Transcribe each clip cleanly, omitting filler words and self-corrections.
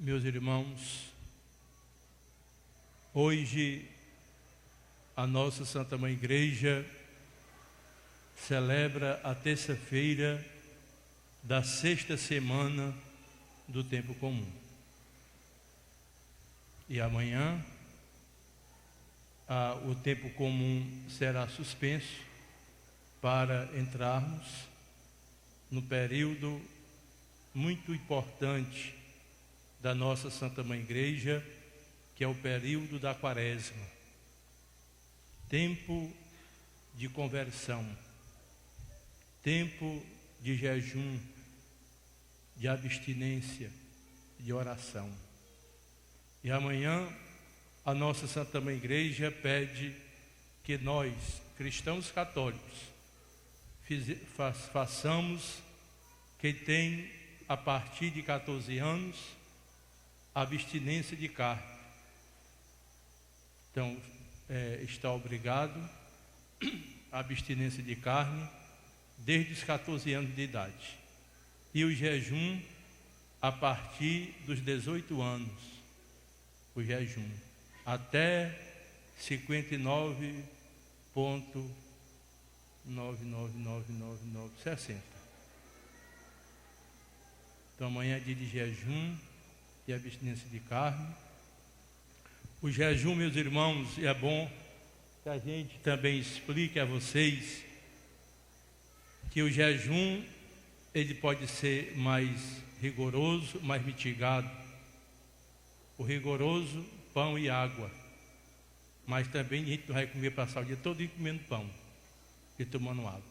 Meus irmãos, hoje a nossa Santa Mãe Igreja celebra a terça-feira da sexta semana do tempo comum. E amanhã o tempo comum será suspenso para entrarmos no período muito importante da nossa Santa Mãe Igreja, que é o período da Quaresma, tempo de conversão, tempo de jejum, de abstinência, de oração. E amanhã a nossa Santa Mãe Igreja pede que nós, cristãos católicos, façamos, quem tem a partir de 14 anos, abstinência de carne. Então, está obrigado a abstinência de carne desde os 14 anos de idade. E o jejum a partir dos 18 anos. O jejum até 59,9999960. Então amanhã é dia de jejum e abstinência de carne. O jejum, meus irmãos, é bom que a gente também explique a vocês que o jejum ele pode ser mais rigoroso, mais mitigado. O rigoroso, pão e água. Mas também a gente não vai comer, passar o dia todo comendo pão e tomando água.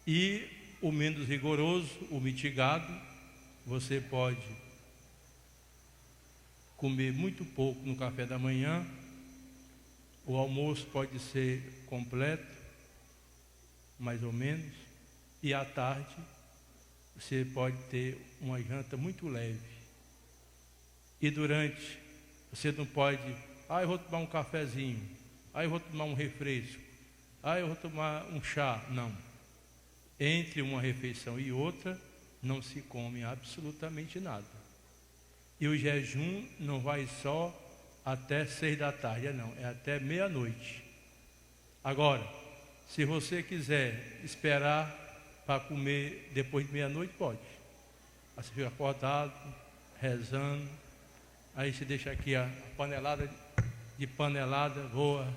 E o menos rigoroso, o mitigado, você pode comer muito pouco no café da manhã, o almoço pode ser completo, mais ou menos, e à tarde você pode ter uma janta muito leve. E durante, você não pode, eu vou tomar um cafezinho, eu vou tomar um refresco, eu vou tomar um chá. Não. Entre uma refeição e outra, não se come absolutamente nada. E o jejum não vai só até 6 da tarde, não, é até meia-noite. Agora, se você quiser esperar para comer depois de meia-noite, pode. Aí você fica acordado, rezando, aí você deixa aqui a panelada de panelada, voa.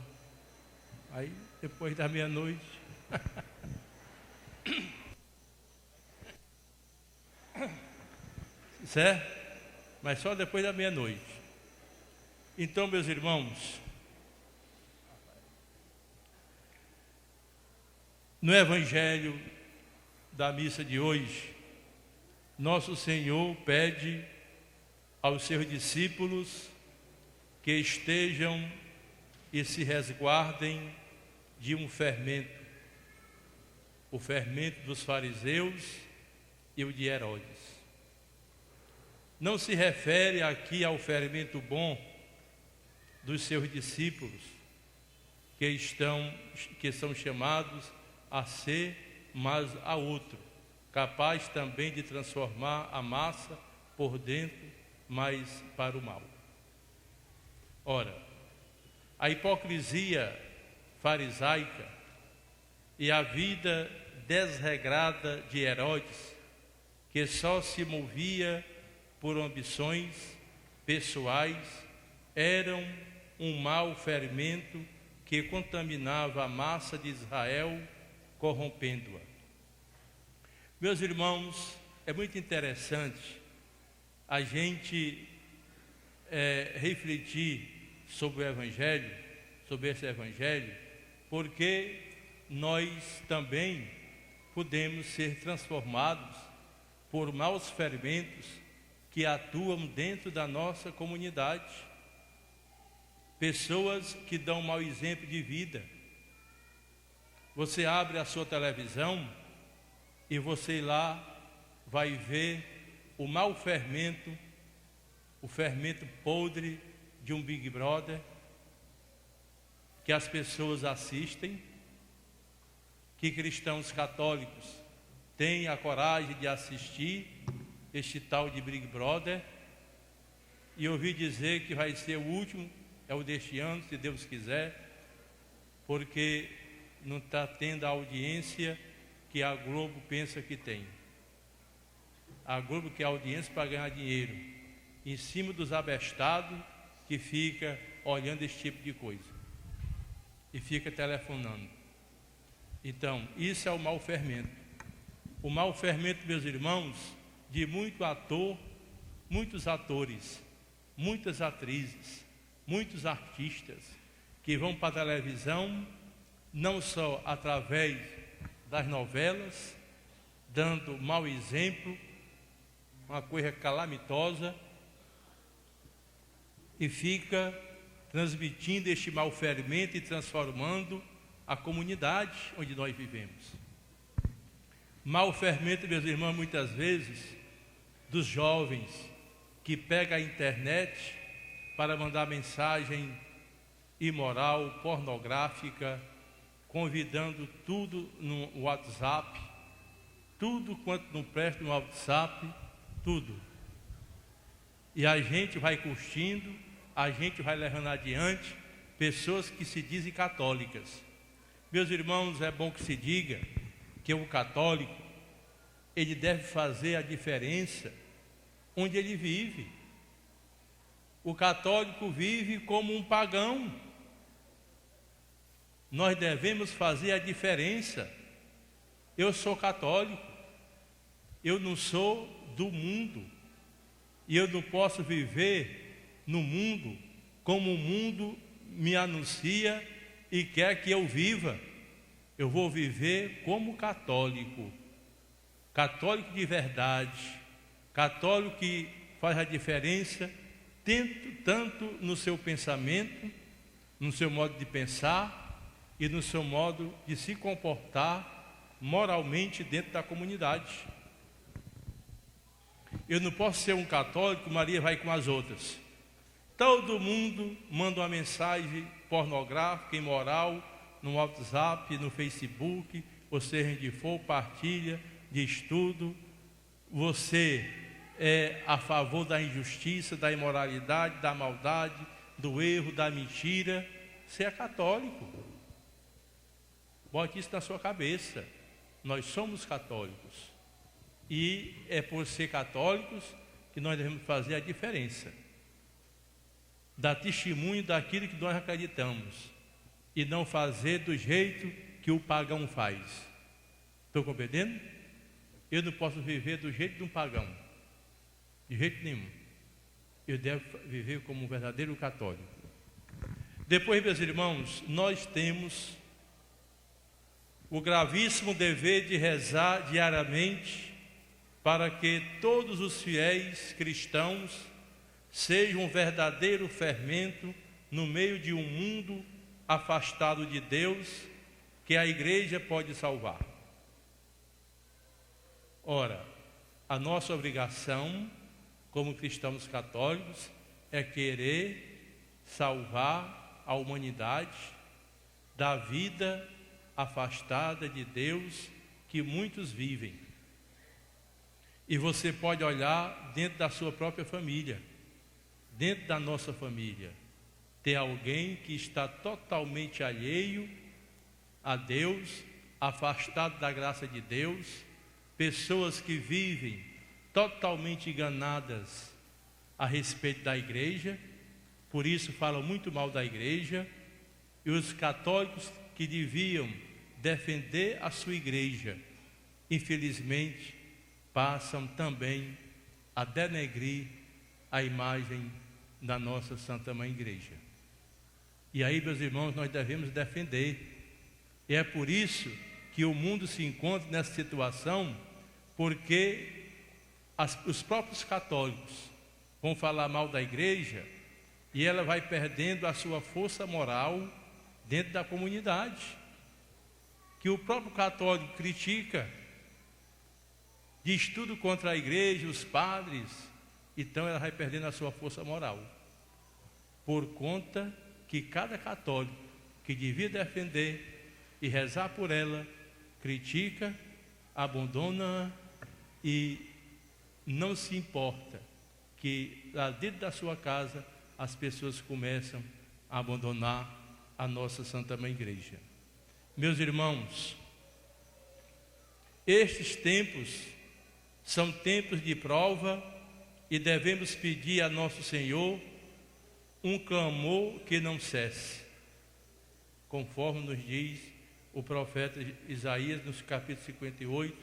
Aí depois da meia-noite, certo? Mas só depois da meia-noite. Então, meus irmãos, no Evangelho da missa de hoje, nosso Senhor pede aos seus discípulos que estejam e se resguardem de um fermento, o fermento dos fariseus e o de Herodes. Não se refere aqui ao fermento bom dos seus discípulos, que são chamados a ser mais a outro, capaz também de transformar a massa por dentro, mas para o mal. Ora, a hipocrisia farisaica e a vida desregrada de Herodes, que só se movia por ambições pessoais, eram um mau fermento que contaminava a massa de Israel, corrompendo-a. Meus irmãos, é muito interessante a gente refletir sobre o Evangelho, sobre esse Evangelho, porque nós também podemos ser transformados por maus fermentos que atuam dentro da nossa comunidade. Pessoas que dão mau exemplo de vida. Você abre a sua televisão e você lá vai ver o mau fermento, o fermento podre de um Big Brother, que as pessoas assistem, que cristãos católicos têm a coragem de assistir este tal de Big Brother, e ouvi dizer que vai ser o último, é o deste ano, se Deus quiser, porque não está tendo a audiência que a Globo pensa que tem. A Globo quer audiência para ganhar dinheiro, em cima dos abestados que fica olhando esse tipo de coisa e fica telefonando. Então, isso é o mau fermento. O mau fermento, meus irmãos, de muito ator, muitos atores, muitas atrizes, muitos artistas que vão para a televisão, não só através das novelas, dando mau exemplo, uma coisa calamitosa, e fica transmitindo este mau fermento e transformando a comunidade onde nós vivemos. Mau fermento, meus irmãos, muitas vezes, dos jovens que pegam a internet para mandar mensagem imoral, pornográfica, convidando tudo no WhatsApp, tudo quanto não presta no WhatsApp, tudo. E a gente vai curtindo, a gente vai levando adiante pessoas que se dizem católicas. Meus irmãos, é bom que se diga que o católico, ele deve fazer a diferença onde ele vive. O católico vive como um pagão. Nós devemos fazer a diferença. Eu sou católico, eu não sou do mundo, e eu não posso viver no mundo como o mundo me anuncia e quer que eu viva. Eu vou viver como católico, católico de verdade, católico que faz a diferença tanto no seu pensamento, no seu modo de pensar e no seu modo de se comportar moralmente dentro da comunidade. Eu não posso ser um católico, Maria vai com as outras. Todo mundo manda uma mensagem pornográfica, imoral, no WhatsApp, no Facebook, ou seja, onde for, partilha de estudo. Você é a favor da injustiça, da imoralidade, da maldade, do erro, da mentira. Você é católico. Bote isso na sua cabeça. Nós somos católicos. E é por ser católicos que nós devemos fazer a diferença. Dar testemunho daquilo que nós acreditamos. E não fazer do jeito que o pagão faz. Estão compreendendo? Eu não posso viver do jeito de um pagão. De jeito nenhum. Eu devo viver como um verdadeiro católico. Depois, meus irmãos, nós temos o gravíssimo dever de rezar diariamente para que todos os fiéis cristãos sejam um verdadeiro fermento no meio de um mundo afastado de Deus, que a igreja pode salvar. Ora, a nossa obrigação como cristãos católicos é querer salvar a humanidade da vida afastada de Deus que muitos vivem. E você pode olhar dentro da sua própria família, dentro da nossa família. Tem alguém que está totalmente alheio a Deus, afastado da graça de Deus, pessoas que vivem totalmente enganadas a respeito da igreja, por isso falam muito mal da igreja, e os católicos que deviam defender a sua igreja, infelizmente, passam também a denegrir a imagem da nossa Santa Mãe Igreja. E aí, meus irmãos, nós devemos defender. E é por isso que o mundo se encontra nessa situação, porque os próprios católicos vão falar mal da igreja e ela vai perdendo a sua força moral dentro da comunidade. Que o próprio católico critica, diz tudo contra a igreja, os padres, então ela vai perdendo a sua força moral. Por conta que cada católico que devia defender e rezar por ela, critica, abandona e não se importa que lá dentro da sua casa as pessoas começam a abandonar a nossa Santa Mãe Igreja. Meus irmãos, estes tempos são tempos de prova e devemos pedir a nosso Senhor um clamor que não cesse, conforme nos diz o profeta Isaías no capítulo 58,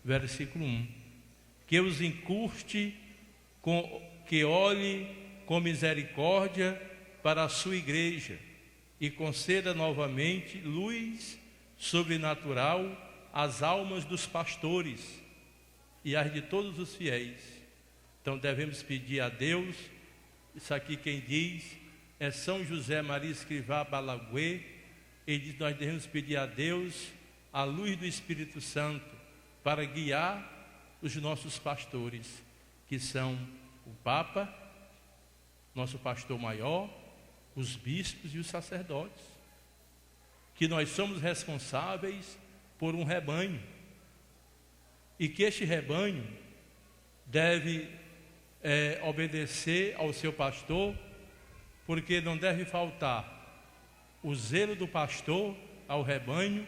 versículo 1. Que os encurte, que olhe com misericórdia para a sua igreja e conceda novamente luz sobrenatural às almas dos pastores e às de todos os fiéis. Então devemos pedir a Deus, isso aqui quem diz é São José Maria Escrivá Balaguer. Ele diz: nós devemos pedir a Deus a luz do Espírito Santo para guiar os nossos pastores, que são o Papa, nosso pastor maior, os bispos e os sacerdotes, que nós somos responsáveis por um rebanho, e que este rebanho deve obedecer ao seu pastor, porque não deve faltar o zelo do pastor ao rebanho,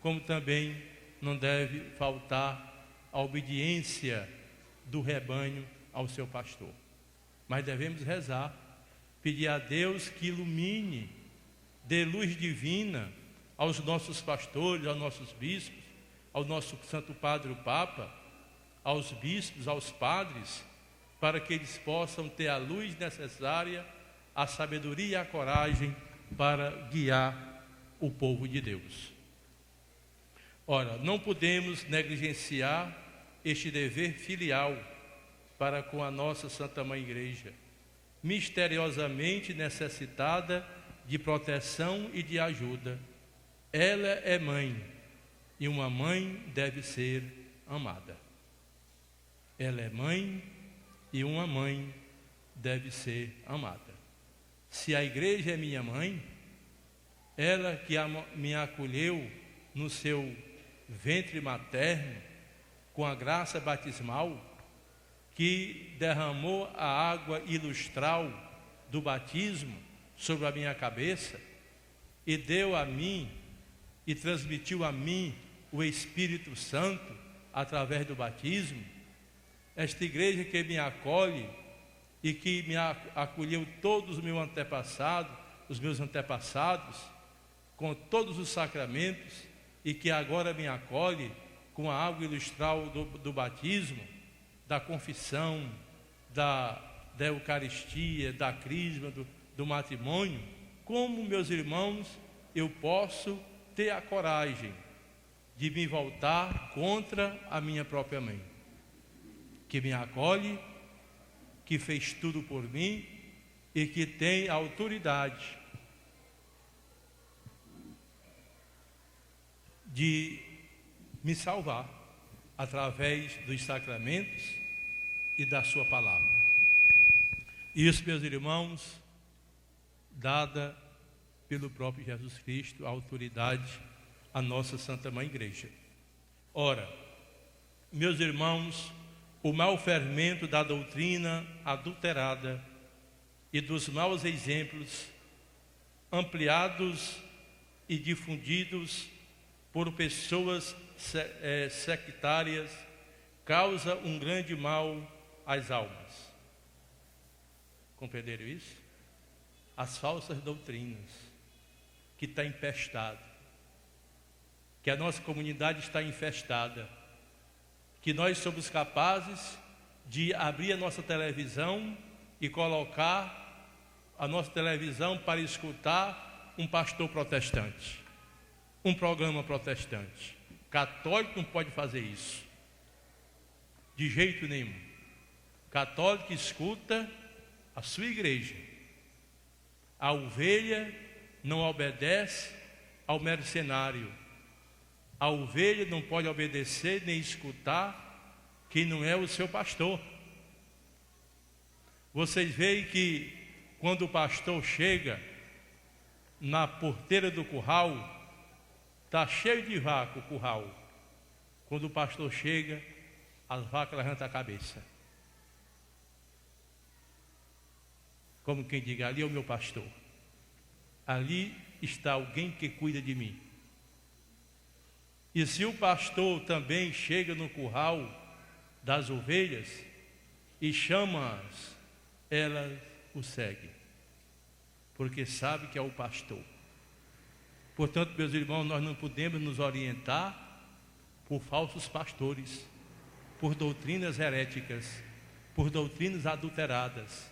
como também não deve faltar a obediência do rebanho ao seu pastor. Mas devemos rezar, pedir a Deus que ilumine, dê luz divina aos nossos pastores, aos nossos bispos, ao nosso Santo Padre o Papa, aos bispos, aos padres, para que eles possam ter a luz necessária, a sabedoria e a coragem para guiar o povo de Deus. Ora, não podemos negligenciar este dever filial para com a nossa Santa Mãe Igreja, misteriosamente necessitada de proteção e de ajuda. Ela é mãe, e uma mãe deve ser amada. Ela é mãe, e uma mãe deve ser amada. Se a igreja é minha mãe, ela que me acolheu no seu ventre materno, com a graça batismal, que derramou a água ilustral do batismo sobre a minha cabeça, e deu a mim, e transmitiu a mim o Espírito Santo através do batismo, esta igreja que me acolhe e que me acolheu todos os meus antepassados, com todos os sacramentos, e que agora me acolhe com a água ilustral do batismo, da confissão, da Eucaristia, da crisma, do matrimônio. Como, meus irmãos, eu posso ter a coragem de me voltar contra a minha própria mãe, que me acolhe, que fez tudo por mim e que tem autoridade de me salvar através dos sacramentos e da sua palavra. Isso, meus irmãos, dada pelo próprio Jesus Cristo, a autoridade à nossa Santa Mãe Igreja. Ora, meus irmãos, o mau fermento da doutrina adulterada e dos maus exemplos ampliados e difundidos por pessoas sectárias causa um grande mal às almas. Compreenderam isso? As falsas doutrinas, que está empestado, que a nossa comunidade está infestada, que nós somos capazes de abrir a nossa televisão e colocar a nossa televisão para escutar um pastor protestante, um programa protestante. Católico não pode fazer isso, de jeito nenhum. Católico escuta a sua igreja. A ovelha não obedece ao mercenário. A ovelha não pode obedecer nem escutar quem não é o seu pastor. Vocês veem que quando o pastor chega na porteira do curral, está cheio de vaca o curral. Quando o pastor chega, as vacas levantam a cabeça. Como quem diga, ali é o meu pastor. Ali está alguém que cuida de mim. E se o pastor também chega no curral das ovelhas e chama-as, elas o seguem, porque sabe que é o pastor. Portanto, meus irmãos, nós não podemos nos orientar por falsos pastores, por doutrinas heréticas, por doutrinas adulteradas.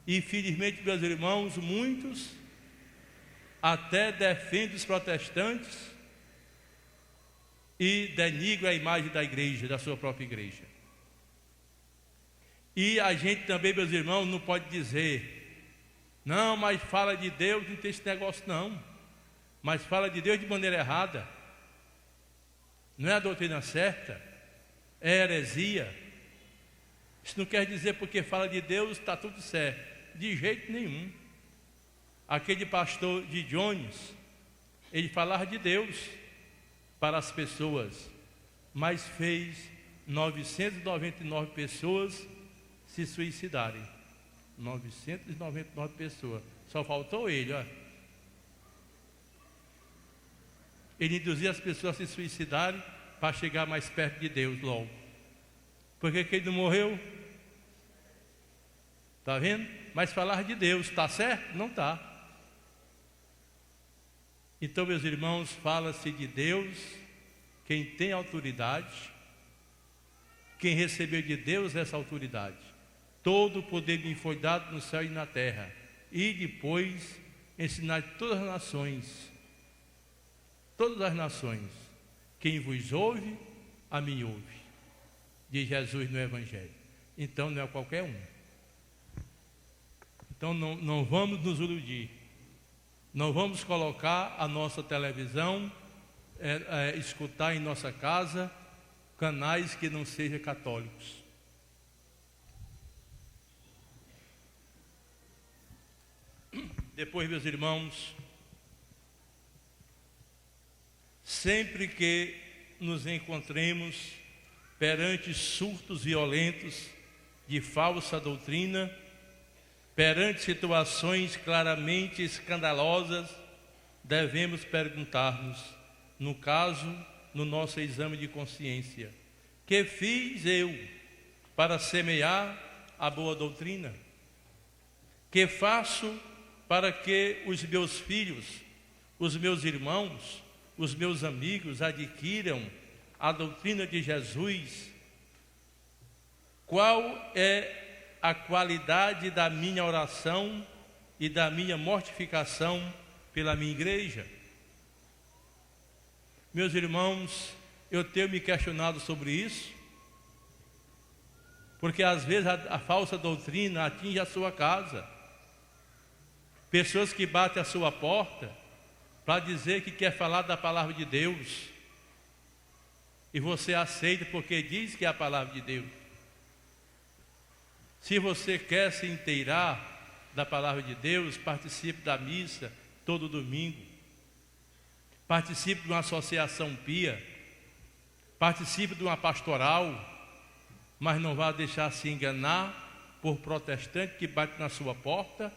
E infelizmente, meus irmãos, muitos até defendem os protestantes e denigram a imagem da igreja, da sua própria igreja. E a gente também, meus irmãos, não pode dizer, não, mas fala de Deus, não tem esse negócio não, mas fala de Deus de maneira errada, não é a doutrina certa, é heresia. Isso não quer dizer porque fala de Deus está tudo certo, de jeito nenhum. Aquele pastor de Jones, ele falava de Deus para as pessoas, mas fez 999 pessoas se suicidarem. 999 pessoas, só faltou ele, ó. Ele induzia as pessoas a se suicidarem para chegar mais perto de Deus logo. Por que ele não morreu? Está vendo? Mas falar de Deus, está certo? Não está. Então, meus irmãos, fala-se de Deus, quem tem autoridade, quem recebeu de Deus essa autoridade. Todo o poder me foi dado no céu e na terra. E depois ensinar todas as nações, quem vos ouve, a mim ouve, diz Jesus no Evangelho. Então não é qualquer um. Então não vamos nos iludir. Não vamos colocar a nossa televisão, escutar em nossa casa canais que não sejam católicos. Depois, meus irmãos, sempre que nos encontremos perante surtos violentos de falsa doutrina, perante situações claramente escandalosas, devemos perguntar-nos, no caso, no nosso exame de consciência: que fiz eu para semear a boa doutrina? Que faço para que os meus filhos, os meus irmãos, os meus amigos adquiram a doutrina de Jesus? Qual é a qualidade da minha oração e da minha mortificação pela minha igreja? Meus irmãos, eu tenho me questionado sobre isso, porque às vezes a falsa doutrina atinge a sua casa. Pessoas que batem a sua porta para dizer que quer falar da palavra de Deus, e você aceita porque diz que é a palavra de Deus. Se você quer se inteirar da palavra de Deus, participe da missa todo domingo, participe de uma associação pia, participe de uma pastoral, mas não vá deixar se enganar por protestante que bate na sua porta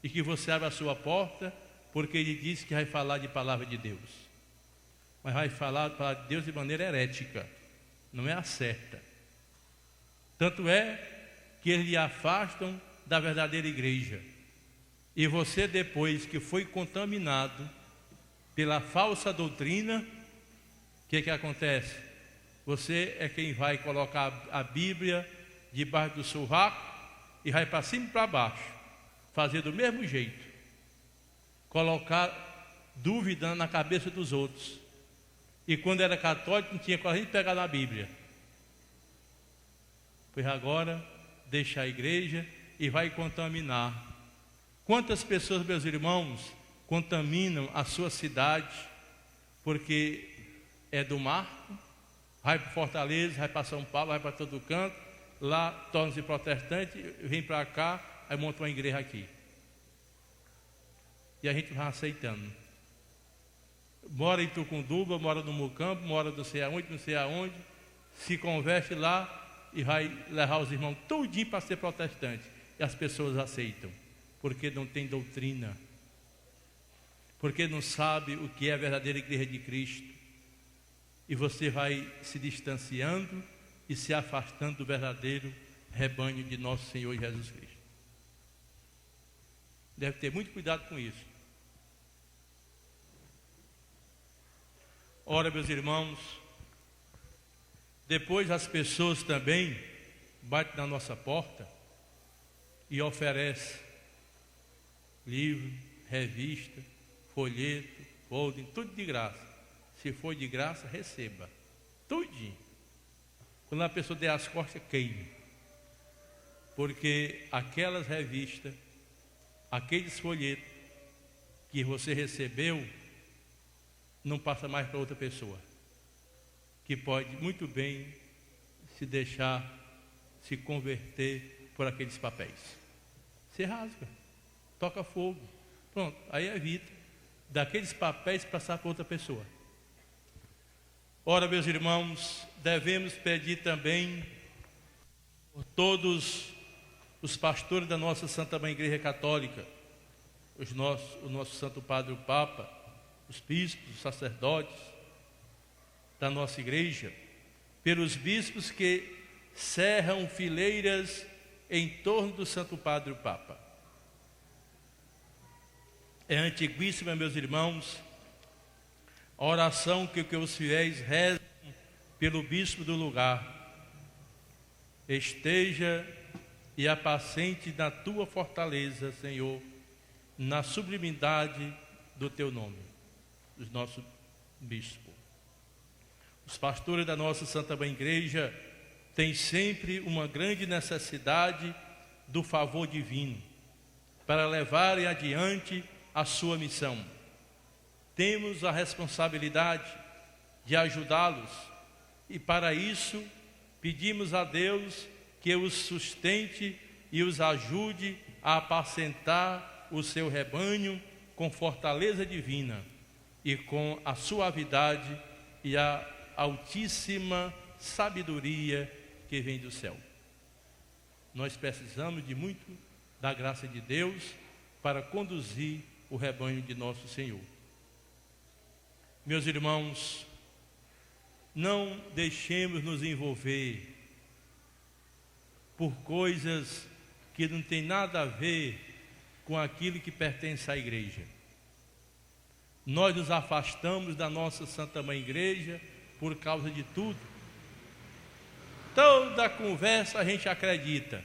e que você abre a sua porta porque ele diz que vai falar de palavra de Deus, mas vai falar de palavra de Deus de maneira herética, não é a certa. Tanto é que eles lhe afastam da verdadeira igreja. E você, depois que foi contaminado pela falsa doutrina, o que acontece? Você é quem vai colocar a Bíblia debaixo do sovaco e vai para cima e para baixo, fazer do mesmo jeito, colocar dúvida na cabeça dos outros. E quando era católico não tinha coragem de pegar na Bíblia. Pois agora deixa a igreja e vai contaminar. Quantas pessoas, meus irmãos, contaminam a sua cidade porque é do Marco, vai para Fortaleza, vai para São Paulo, vai para todo canto, lá torna-se protestante, vem para cá, aí monta uma igreja aqui. E a gente vai aceitando. Mora em Tucunduba, mora no Mucambo, mora não sei aonde, se converte lá e vai levar os irmãos tudinho para ser protestante. E as pessoas aceitam. porque não tem doutrina, porque não sabe o que é a verdadeira igreja de Cristo. E você vai se distanciando e se afastando do verdadeiro rebanho de nosso Senhor Jesus Cristo. Deve ter muito cuidado com isso. Ora, meus irmãos, depois as pessoas também batem na nossa porta e oferecem livro, revista, folheto, folder, tudo de graça. Se for de graça, receba. Tudinho. Quando a pessoa der as costas, queime. Porque aquelas revistas, aqueles folhetos que você recebeu, não passa mais para outra pessoa, que pode muito bem se deixar se converter por aqueles papéis. Você rasga, toca fogo, pronto, aí evita daqueles papéis passar para outra pessoa. Ora, meus irmãos, devemos pedir também por todos os pastores da nossa Santa Mãe Igreja Católica, o nosso Santo Padre o Papa, os bispos, os sacerdotes da nossa igreja, pelos bispos que cerram fileiras em torno do Santo Padre o Papa. É antiguíssima, meus irmãos, a oração que os fiéis rezam pelo bispo do lugar. Esteja e apacente na tua fortaleza, Senhor, na sublimidade do teu nome, os nossos bispos. Os pastores da nossa Santa Mãe Igreja têm sempre uma grande necessidade do favor divino para levarem adiante a sua missão. Temos a responsabilidade de ajudá-los e para isso pedimos a Deus que os sustente e os ajude a apacentar o seu rebanho com fortaleza divina e com a suavidade e a altíssima sabedoria que vem do céu. Nós precisamos de muito da graça de Deus para conduzir o rebanho de nosso Senhor. Meus irmãos, não deixemos nos envolver por coisas que não tem nada a ver com aquilo que pertence à igreja. Nós nos afastamos da nossa Santa Mãe Igreja por causa de tudo. Toda conversa a gente acredita,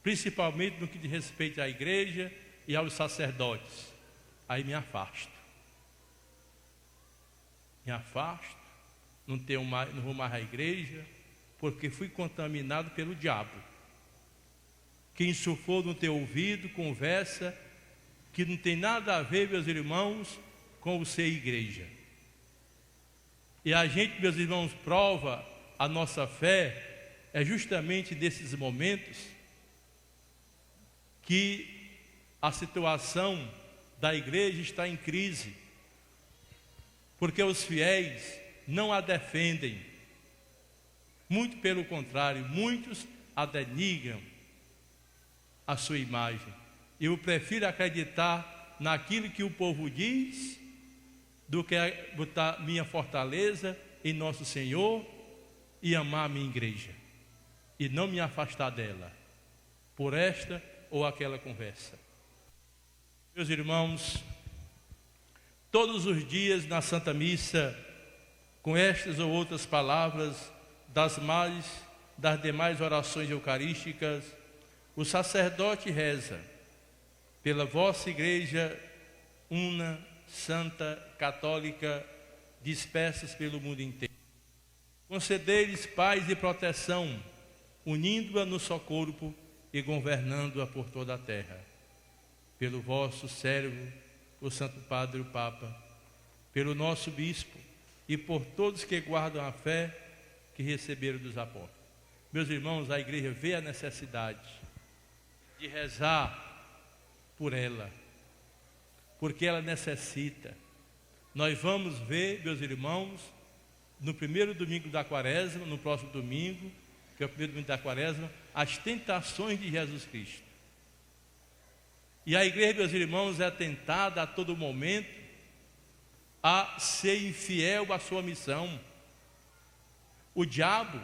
principalmente no que diz respeito à igreja e aos sacerdotes. Aí me afasto, não vou mais à igreja, porque fui contaminado pelo diabo, que insuflou no teu ouvido conversa que não tem nada a ver, meus irmãos, com o ser igreja. E a gente, meus irmãos, prova a nossa fé é justamente desses momentos que a situação da igreja está em crise, porque os fiéis não a defendem, muito pelo contrário, muitos a denigram a sua imagem. Eu prefiro acreditar naquilo que o povo diz do que botar minha fortaleza em nosso Senhor e amar a minha igreja e não me afastar dela por esta ou aquela conversa. Meus irmãos, todos os dias na Santa Missa, com estas ou outras palavras das demais orações eucarísticas, o sacerdote reza pela vossa igreja una, santa, católica, dispersas pelo mundo inteiro. Concedei-lhes paz e proteção, unindo-a no só corpo e governando-a por toda a terra. Pelo vosso servo, o Santo Padre o Papa, pelo nosso bispo e por todos que guardam a fé que receberam dos apóstolos. Meus irmãos, a igreja vê a necessidade de rezar por ela, porque ela necessita. Nós vamos ver, meus irmãos, no primeiro domingo da quaresma, no próximo domingo, que é o primeiro domingo da quaresma, as tentações de Jesus Cristo. E a igreja, meus irmãos, é tentada a todo momento a ser infiel à sua missão. O diabo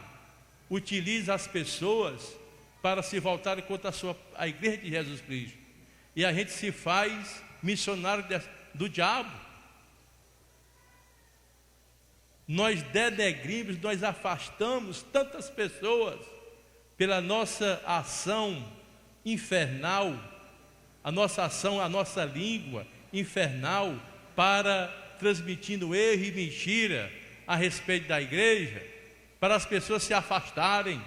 utiliza as pessoas para se voltarem contra a igreja de Jesus Cristo. E a gente se faz missionário do diabo. Nós denegrimos, nós afastamos tantas pessoas pela nossa ação infernal, a nossa ação, a nossa língua infernal, para transmitindo erro e mentira a respeito da igreja, para as pessoas se afastarem.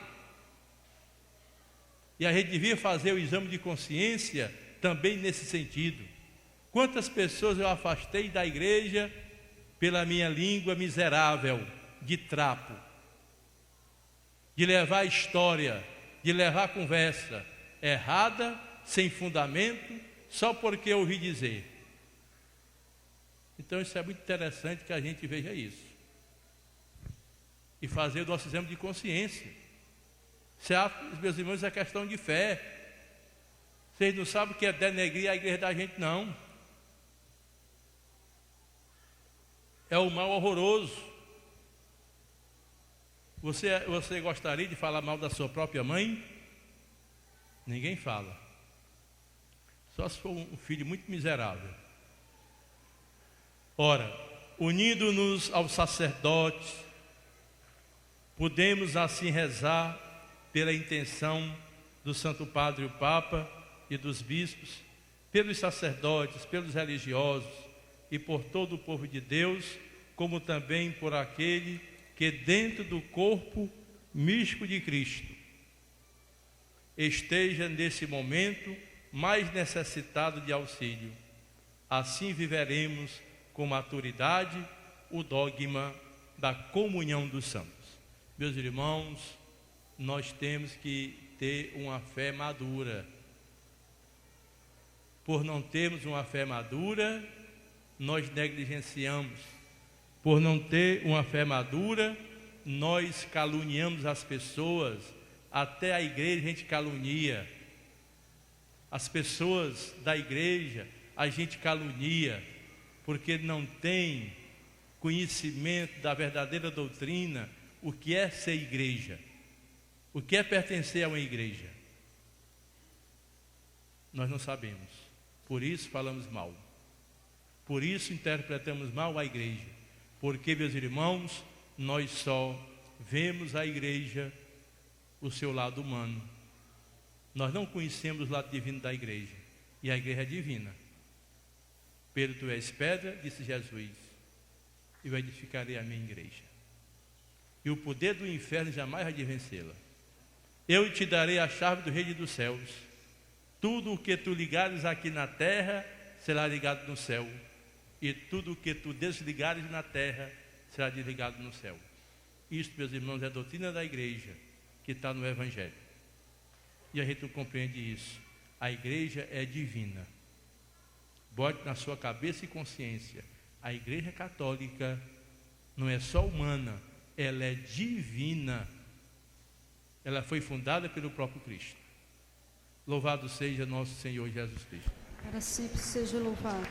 E a gente devia fazer o exame de consciência também nesse sentido. Quantas pessoas eu afastei da igreja pela minha língua miserável, de trapo, de levar história, de levar conversa errada, sem fundamento, só porque eu ouvi dizer. Então isso é muito interessante que a gente veja isso. E fazer o nosso exame de consciência. Meus irmãos, é questão de fé. Vocês não sabem o que é denegrir a igreja da gente, não. É um mal horroroso. Você gostaria de falar mal da sua própria mãe? Ninguém fala. Só se for um filho muito miserável. Ora, unindo-nos aos sacerdotes, podemos assim rezar pela intenção do Santo Padre o Papa e dos bispos, pelos sacerdotes, pelos religiosos e por todo o povo de Deus, como também por aquele que dentro do corpo místico de Cristo esteja nesse momento mais necessitado de auxílio. Assim viveremos com maturidade o dogma da comunhão dos santos. Meus irmãos, nós temos que ter uma fé madura. Por não termos uma fé madura, nós negligenciamos. Por não ter uma fé madura, nós caluniamos as pessoas. Até a igreja a gente calunia. As pessoas da igreja a gente calunia, porque não tem conhecimento da verdadeira doutrina, o que é ser igreja, o que é pertencer a uma igreja. Nós não sabemos, por isso falamos mal, por isso interpretamos mal a igreja, porque, meus irmãos, nós só vemos a igreja o seu lado humano. Nós não conhecemos o lado divino da igreja, e a igreja é divina. Pedro, tu és pedra, disse Jesus, e eu edificarei a minha igreja, e o poder do inferno jamais vai de vencê-la. Eu te darei a chave do reino dos céus. Tudo o que tu ligares aqui na terra será ligado no céu, e tudo o que tu desligares na terra será desligado no céu. Isto, meus irmãos, é a doutrina da igreja que está no Evangelho. E a gente não compreende isso. A igreja é divina. Bote na sua cabeça e consciência. A igreja católica não é só humana, ela é divina. Ela foi fundada pelo próprio Cristo. Louvado seja nosso Senhor Jesus Cristo. Para sempre seja louvado.